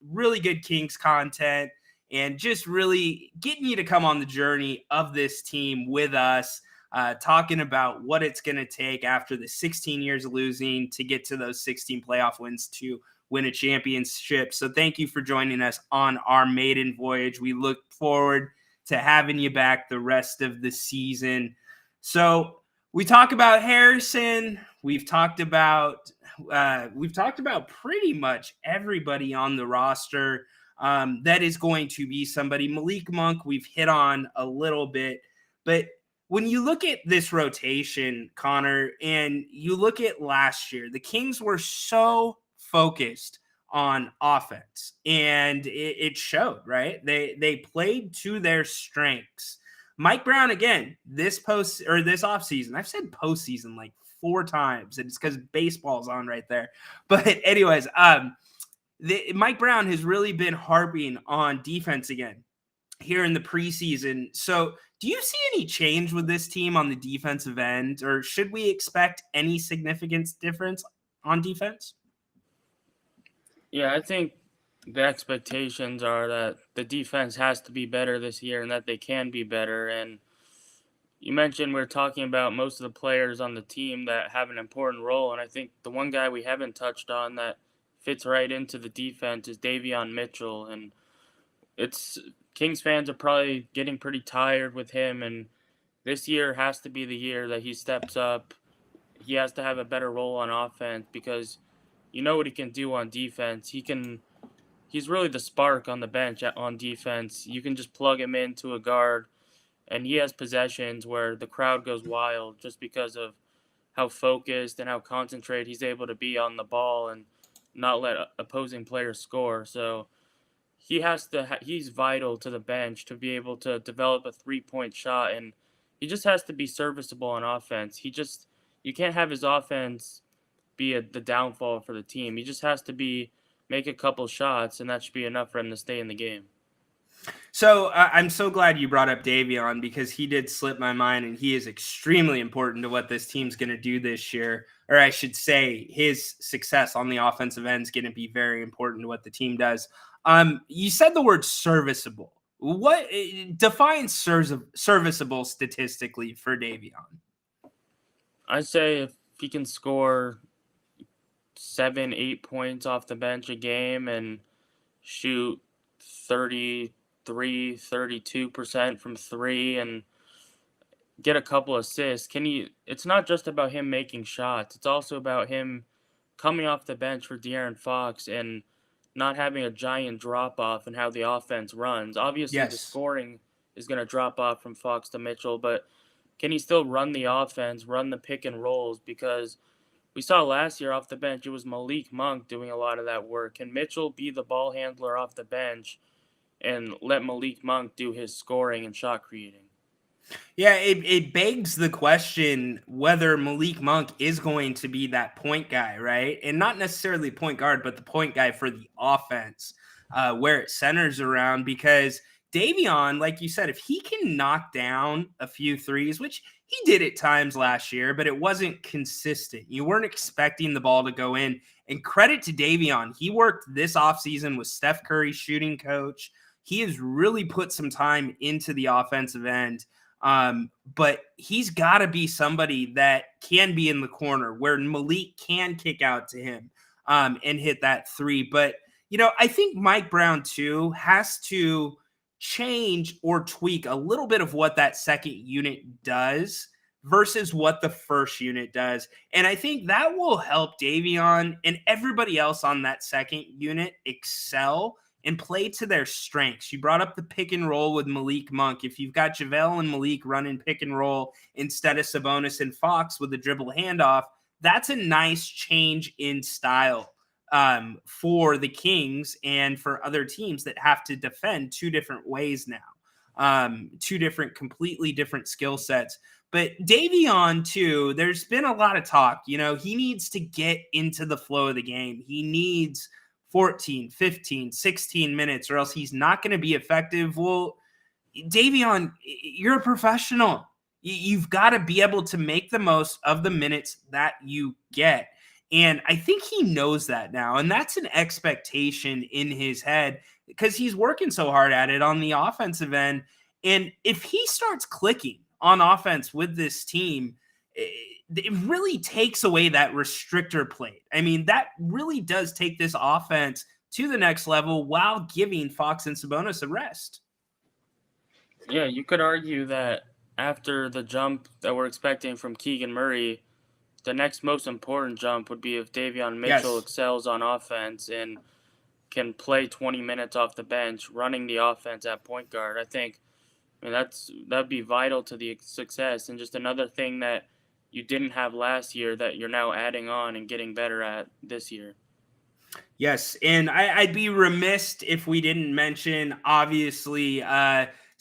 really good Kings content and just really getting you to come on the journey of this team with us, talking about what it's going to take after the 16 years of losing to get to those 16 playoff wins to win a championship. So thank you for joining us on our maiden voyage. We look forward to having you back the rest of the season. So we talk about Harrison. We've talked about pretty much everybody on the roster. That is going to be somebody. Malik Monk, we've hit on a little bit, but when you look at this rotation, Connor, and you look at last year, the Kings were so focused on offense, and it showed, right? They played to their strengths. Mike Brown, again, this offseason, I've said postseason like 4 times, and it's because baseball's on right there. But anyways, Mike Brown has really been harping on defense again here in the preseason. So do you see any change with this team on the defensive end, or should we expect any significant difference on defense? Yeah, I think the expectations are that the defense has to be better this year and that they can be better. And you mentioned we're talking about most of the players on the team that have an important role. And I think the one guy we haven't touched on that fits right into the defense is Davion Mitchell. And it's Kings fans are probably getting pretty tired with him. And this year has to be the year that he steps up. He has to have a better role on offense because you know what he can do on defense. He's really the spark on the bench on defense. You can just plug him into a guard, and he has possessions where the crowd goes wild just because of how focused and how concentrated he's able to be on the ball and not let opposing players score. So he's vital to the bench to be able to develop a 3-point shot, and he just has to be serviceable on offense. You can't have his offense be the downfall for the team. He just has to make a couple shots, and that should be enough for him to stay in the game. So I'm so glad you brought up Davion because he did slip my mind, and he is extremely important to what this team's going to do this year. Or I should say his success on the offensive end is going to be very important to what the team does. You said the word serviceable. What defines serviceable statistically for Davion? I'd say if he can score 7-8 points off the bench a game and shoot 32% from 3 and get a couple assists, it's not just about him making shots. It's also about him coming off the bench for De'Aaron Fox and not having a giant drop off in how the offense runs. Obviously, Yes. The scoring is going to drop off from Fox to Mitchell, but can he still run the offense, run the pick and rolls? Because we saw last year off the bench, it was Malik Monk doing a lot of that work. Can Mitchell be the ball handler off the bench and let Malik Monk do his scoring and shot creating? Yeah, it begs the question whether Malik Monk is going to be that point guy, right? And not necessarily point guard, but the point guy for the offense, where it centers around. Because Davion, like you said, if he can knock down a few threes, which he did at times last year, but it wasn't consistent. You weren't expecting the ball to go in. And credit to Davion. He worked this offseason with Steph Curry's shooting coach. He has really put some time into the offensive end. But he's got to be somebody that can be in the corner where Malik can kick out to him and hit that 3. But, I think Mike Brown, too, has to change or tweak a little bit of what that second unit does versus what the first unit does. And I think that will help Davion and everybody else on that second unit excel and play to their strengths. You brought up the pick and roll with Malik Monk. If you've got JaVale and Malik running pick and roll instead of Sabonis and Fox with a dribble handoff, that's a nice change in style for the Kings and for other teams that have to defend two different ways now, two different, completely different skill sets. But Davion, too, there's been a lot of talk. You know, he needs to get into the flow of the game. He needs 14, 15, 16 minutes, or else he's not going to be effective. Well, Davion, you're a professional. You've got to be able to make the most of the minutes that you get. And I think he knows that now. And that's an expectation in his head because he's working so hard at it on the offensive end. And if he starts clicking on offense with this team, it really takes away that restrictor plate. I mean, that really does take this offense to the next level while giving Fox and Sabonis a rest. Yeah, you could argue that after the jump that we're expecting from Keegan Murray, the next most important jump would be if Davion Mitchell excels on offense and can play 20 minutes off the bench, running the offense at point guard. I think that'd be vital to the success, and just another thing that you didn't have last year that you're now adding on and getting better at this year. Yes, and I'd be remiss if we didn't mention, obviously,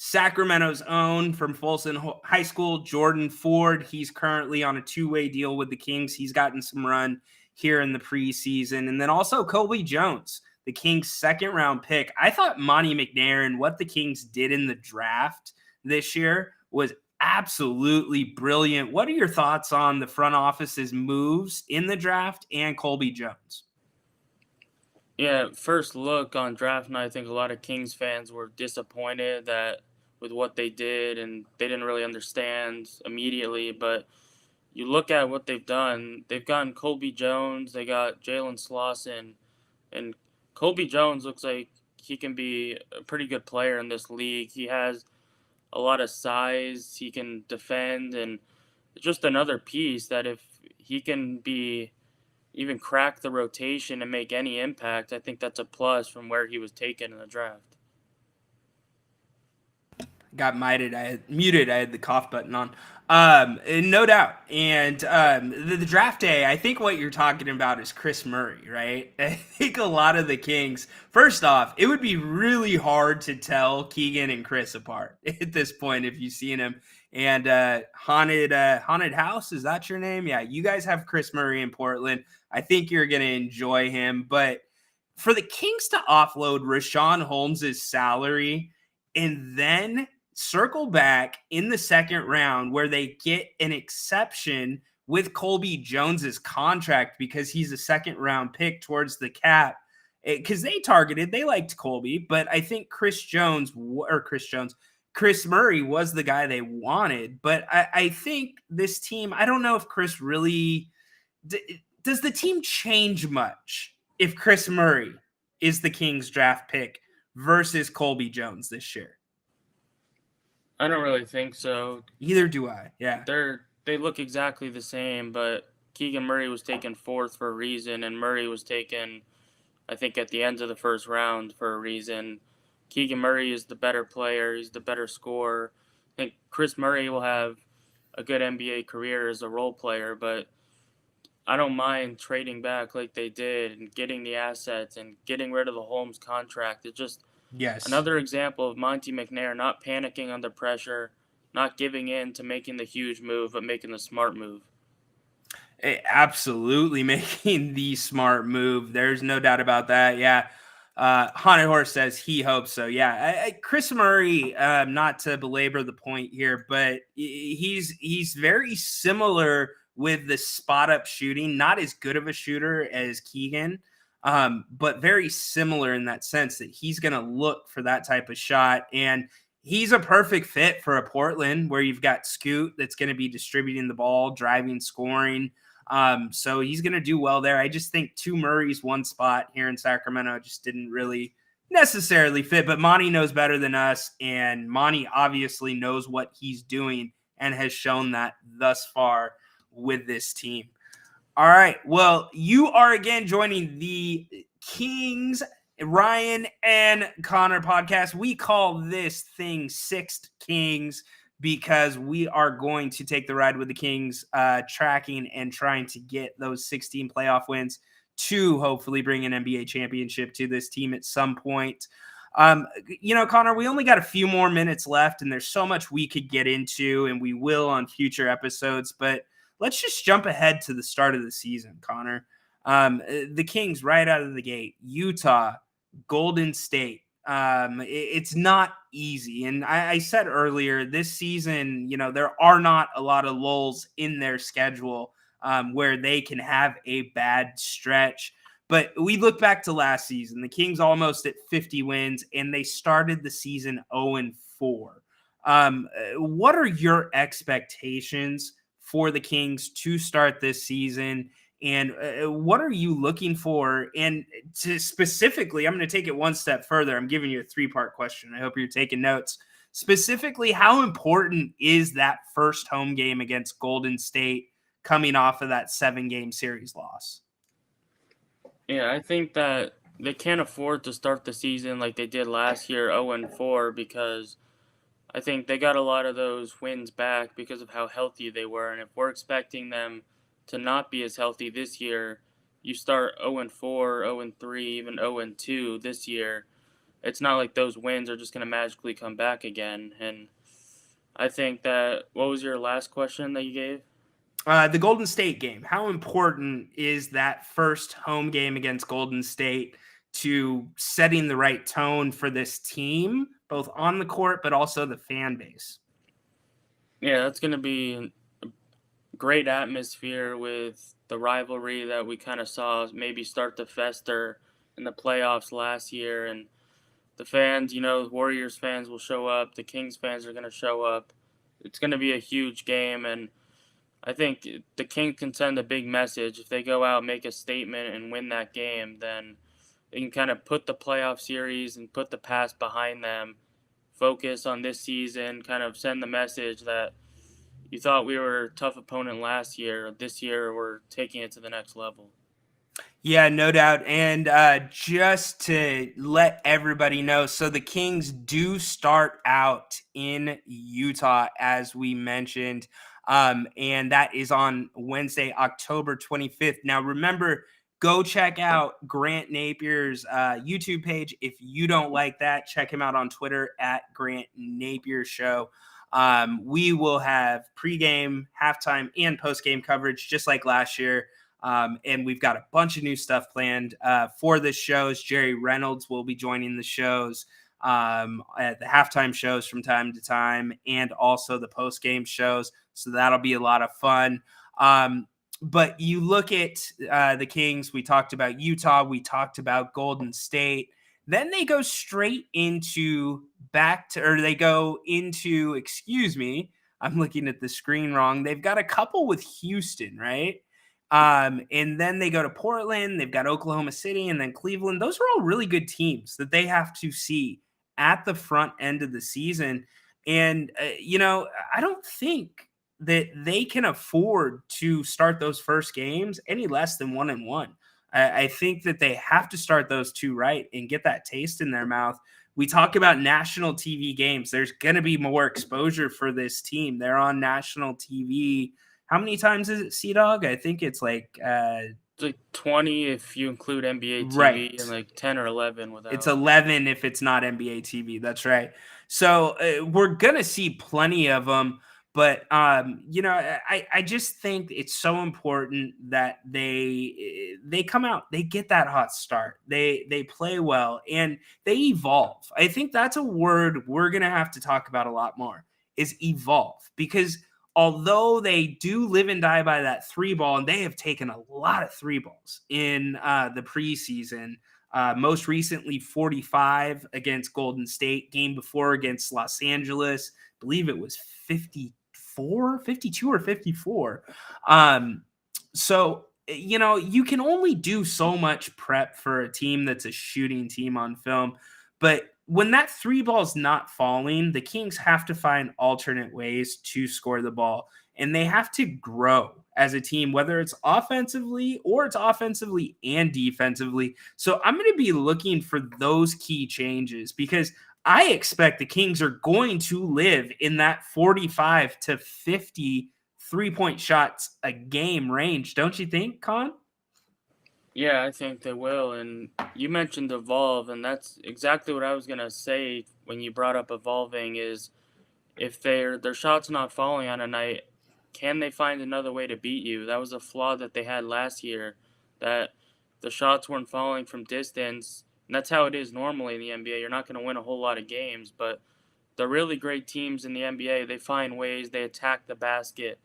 Sacramento's own from Folsom High School, Jordan Ford. He's currently on a two-way deal with the Kings. He's gotten some run here in the preseason. And then also Colby Jones, the Kings' second-round pick. I thought Monty McNair and what the Kings did in the draft this year was absolutely brilliant. What are your thoughts on the front office's moves in the draft and Colby Jones? Yeah, first look on draft night, I think a lot of Kings fans were disappointed that with what they did, and they didn't really understand immediately. But you look at what they've done. They've gotten Colby Jones. They got Jalen Slauson. And Colby Jones looks like he can be a pretty good player in this league. He has a lot of size. He can defend. And just another piece that if he can be even crack the rotation and make any impact, I think that's a plus from where he was taken in the draft. Got muted. I had the cough button on. No doubt. And the draft day, I think what you're talking about is Chris Murray, right? I think a lot of the Kings, first off, it would be really hard to tell Keegan and Chris apart at this point if you've seen him. And Haunted House, is that your name? Yeah, you guys have Chris Murray in Portland. I think you're going to enjoy him. But for the Kings to offload Richaun Holmes' salary and then circle back in the second round where they get an exception with Colby Jones's contract because he's a second round pick towards the cap, because they liked Colby, but I think Chris Murray was the guy they wanted. But I think this team, I don't know if Chris really does the team change much if Chris Murray is the Kings draft pick versus Colby Jones this year. I don't really think so. Either do I. Yeah. They look exactly the same, but Keegan Murray was taken fourth for a reason, and Murray was taken, I think, at the end of the first round for a reason. Keegan Murray is the better player. He's the better scorer. I think Chris Murray will have a good NBA career as a role player, but I don't mind trading back like they did and getting the assets and getting rid of the Holmes contract. It's just another example of Monty McNair not panicking under pressure, not giving in to making the huge move, but making the smart move. Absolutely making the smart move. There's no doubt about that. Yeah. Haunted Horse says he hopes so. Yeah. Chris Murray, not to belabor the point here, but he's very similar with the spot up shooting, not as good of a shooter as Keegan, but very similar in that sense that he's going to look for that type of shot. And he's a perfect fit for a Portland where you've got Scoot that's going to be distributing the ball, driving, scoring. So he's going to do well there. I just think two Murray's one spot here in Sacramento just didn't really necessarily fit, but Monty knows better than us. And Monty obviously knows what he's doing and has shown that thus far with this team. All right. Well, you are again joining the Kings, Ryan and Connor podcast. We call this thing SixtKings because we are going to take the ride with the Kings, tracking and trying to get those 16 playoff wins to hopefully bring an NBA championship to this team at some point. Connor, we only got a few more minutes left, and there's so much we could get into, and we will on future episodes, but let's just jump ahead to the start of the season, Connor. The Kings right out of the gate, Utah, Golden State. It's not easy. And I said earlier, this season, there are not a lot of lulls in their schedule where they can have a bad stretch. But we look back to last season, the Kings almost at 50 wins, and they started the season 0-4. What are your expectations for the Kings to start this season? And what are you looking for? And specifically, I'm going to take it one step further. I'm giving you a 3-part question. I hope you're taking notes. Specifically, how important is that first home game against Golden State coming off of that 7-game series loss? Yeah, I think that they can't afford to start the season like they did last year, 0-4, because I think they got a lot of those wins back because of how healthy they were. And if we're expecting them to not be as healthy this year, you start 0-4, 0-3, even 0-2 this year, it's not like those wins are just going to magically come back again. And I think that, what was your last question that you gave? The Golden State game. How important is that first home game against Golden State to setting the right tone for this team, both on the court, but also the fan base? Yeah, that's going to be a great atmosphere with the rivalry that we kind of saw maybe start to fester in the playoffs last year. And the fans, Warriors fans will show up. The Kings fans are going to show up. It's going to be a huge game, and I think the Kings can send a big message. If they go out, make a statement, and win that game, then they can kind of put the playoff series and put the past behind them, focus on this season, kind of send the message that you thought we were a tough opponent last year. This year, we're taking it to the next level. Yeah, no doubt. And just to let everybody know, so the Kings do start out in Utah, as we mentioned. And that is on Wednesday, October 25th. Now, remember, go check out Grant Napier's YouTube page. If you don't like that, check him out on Twitter at Grant Napier Show. We will have pregame, halftime, and postgame coverage just like last year. And we've got a bunch of new stuff planned for the shows. Jerry Reynolds will be joining the shows at the halftime shows from time to time, and also the post-game shows. So that'll be a lot of fun. But you look at the Kings, we talked about Utah, we talked about Golden State. Then they go straight into excuse me, I'm looking at the screen wrong. They've got a couple with Houston, right? And then they go to Portland, they've got Oklahoma City, and then Cleveland. Those are all really good teams that they have to see at the front end of the season. And, I don't think that they can afford to start those first games any less than 1-1. I think that they have to start those two right and get that taste in their mouth. We talk about national TV games. There's going to be more exposure for this team. They're on national TV. How many times is it, C-Dog? I think it's like 20 if you include NBA TV, right. And like 10 or 11 without. It's 11 if it's not NBA TV. That's right. So we're going to see plenty of them. But, I just think it's so important that they come out, they get that hot start, they play well, and they evolve. I think that's a word we're going to have to talk about a lot more, is evolve, because although they do live and die by that 3 ball, and they have taken a lot of 3 balls in the preseason, most recently 45 against Golden State, game before against Los Angeles, I believe it was 52 or 54. So, you can only do so much prep for a team that's a shooting team on film, but when that three ball's not falling, the Kings have to find alternate ways to score the ball, and they have to grow as a team, whether it's offensively or it's offensively and defensively. So I'm going to be looking for those key changes because I expect the Kings are going to live in that 45 to 50 3-point shots a game range. Don't you think, Con? Yeah, I think they will. And you mentioned evolve, and that's exactly what I was gonna say when you brought up evolving. Is if their shots not falling on a night, can they find another way to beat you? That was a flaw that they had last year, that the shots weren't falling from distance. And that's how it is normally in the NBA. You're not going to win a whole lot of games, but the really great teams in the NBA, they find ways, they attack the basket,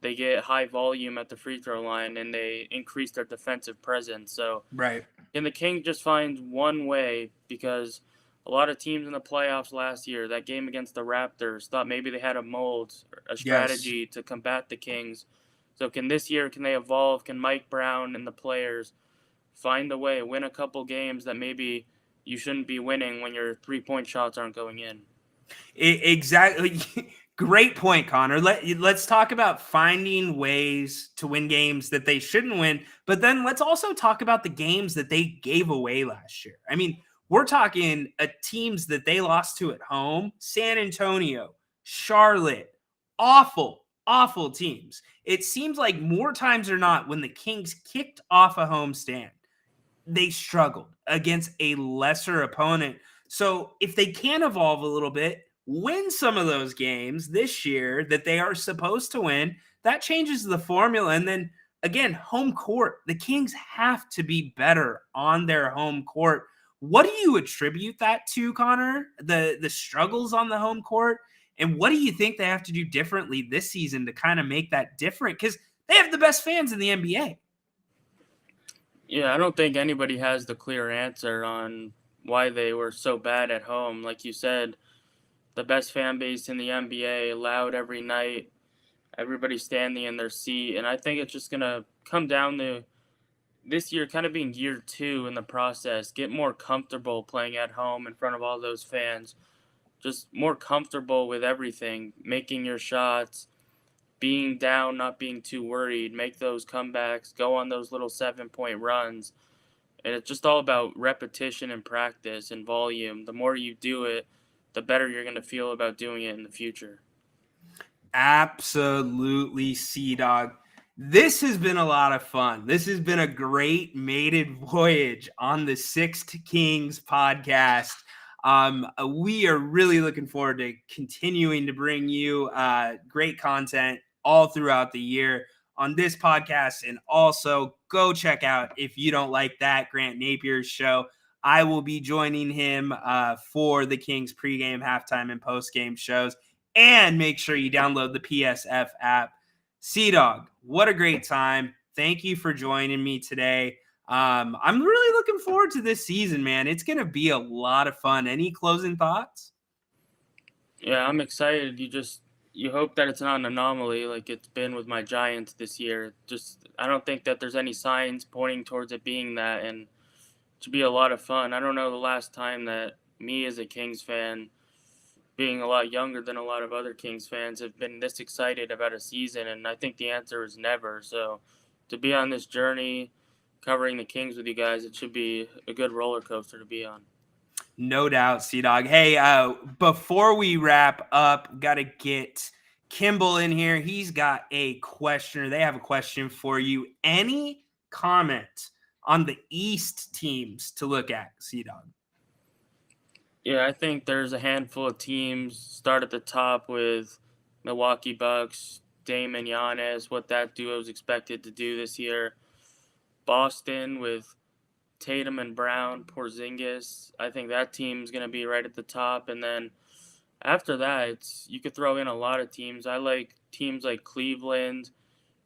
they get high volume at the free throw line, and they increase their defensive presence. So Right. can the King just find one way? Because a lot of teams in the playoffs last year, that game against the Raptors, thought maybe they had a mold, a Yes. strategy to combat the Kings. So can this year, can they evolve? Can Mike Brown and the players find a way, win a couple games that maybe you shouldn't be winning when your 3-point shots aren't going in? Exactly. Great point, Connor. Let's talk about finding ways to win games that they shouldn't win, but then let's also talk about the games that they gave away last year. I mean, we're talking teams that they lost to at home: San Antonio, Charlotte, awful teams. It seems like more times than not, when the Kings kicked off a homestand, they struggled against a lesser opponent. So if they can evolve a little bit, win some of those games this year that they are supposed to win, that changes the formula. And then again, home court. The Kings have to be better on their home court. What do you attribute that to, Connor? The struggles on the home court? And what do you think they have to do differently this season to kind of make that different? Because they have the best fans in the NBA. Yeah, I don't think anybody has the clear answer on why they were so bad at home. Like you said, the best fan base in the NBA, loud every night, everybody standing in their seat. And I think it's just going to come down to this year kind of being year 2 in the process. Get more comfortable playing at home in front of all those fans. Just more comfortable with everything, making your shots, being down, not being too worried, make those comebacks, go on those little 7-point runs. And it's just all about repetition and practice and volume. The more you do it, the better you're going to feel about doing it in the future. Absolutely, C-Dog. This has been a lot of fun. This has been a great maiden voyage on the Sixth Kings podcast. We are really looking forward to continuing to bring you great content all throughout the year on this podcast. And also go check out, if you don't like that, Grant Napier's show. I will be joining him for the Kings pregame, halftime, and postgame shows. And make sure you download the PSF app. C-Dog, what a great time. Thank you for joining me today. I'm really looking forward to this season, man. It's going to be a lot of fun. Any closing thoughts? Yeah, I'm excited. You hope that it's not an anomaly like it's been with my Giants this year. I don't think that there's any signs pointing towards it being that, and it should be a lot of fun. I don't know the last time that me as a Kings fan, being a lot younger than a lot of other Kings fans, have been this excited about a season, and I think the answer is never. So to be on this journey covering the Kings with you guys, it should be a good roller coaster to be on. No doubt, C-Dog. Hey, before we wrap up, got to get Kimball in here. He's got a question, or they have a question for you. Any comment on the East teams to look at, C-Dog? Yeah, I think there's a handful of teams. Start at the top with Milwaukee Bucks, Dame and Giannis, what that duo is expected to do this year. Boston with Tatum and Brown, Porzingis. I think that team's going to be right at the top. And then after that, you could throw in a lot of teams. I like teams like Cleveland.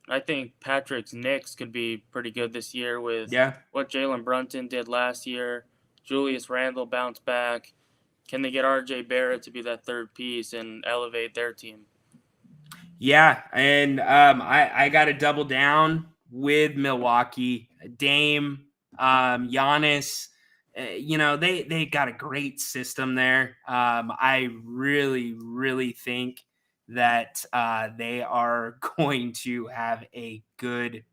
I think Patrick's Knicks could be pretty good this year with what Jalen Brunson did last year. Julius Randle bounced back. Can they get RJ Barrett to be that third piece and elevate their team? Yeah, and I got to double down with Milwaukee. Dame, Giannis, They got a great system there. I really, really think that they are going to have a good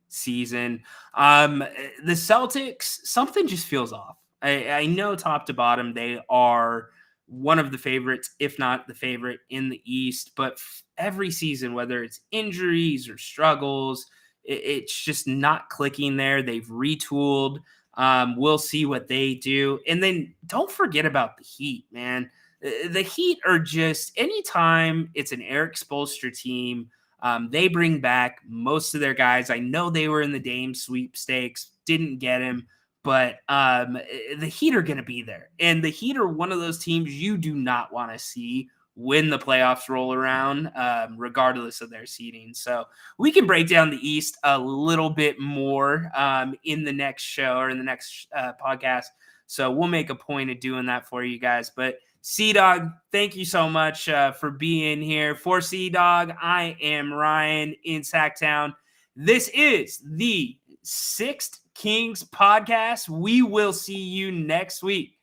season. The Celtics, something just feels off. I know top to bottom they are one of the favorites, if not the favorite in the East, but every season, whether it's injuries or struggles, it's just not clicking there. They've retooled. We'll see what they do. And then don't forget about the Heat, man. The Heat are just, anytime it's an Eric Spoelstra team, they bring back most of their guys. I know they were in the Dame sweepstakes, didn't get him, but the Heat are going to be there. And the Heat are one of those teams you do not want to see when the playoffs roll around, regardless of their seeding. So we can break down the East a little bit more in the next show or in the next podcast. So we'll make a point of doing that for you guys. But C-Dog, thank you so much for being here. For C-Dog, I am Ryan in Sacktown. This is the Sixth Kings podcast. We will see you next week.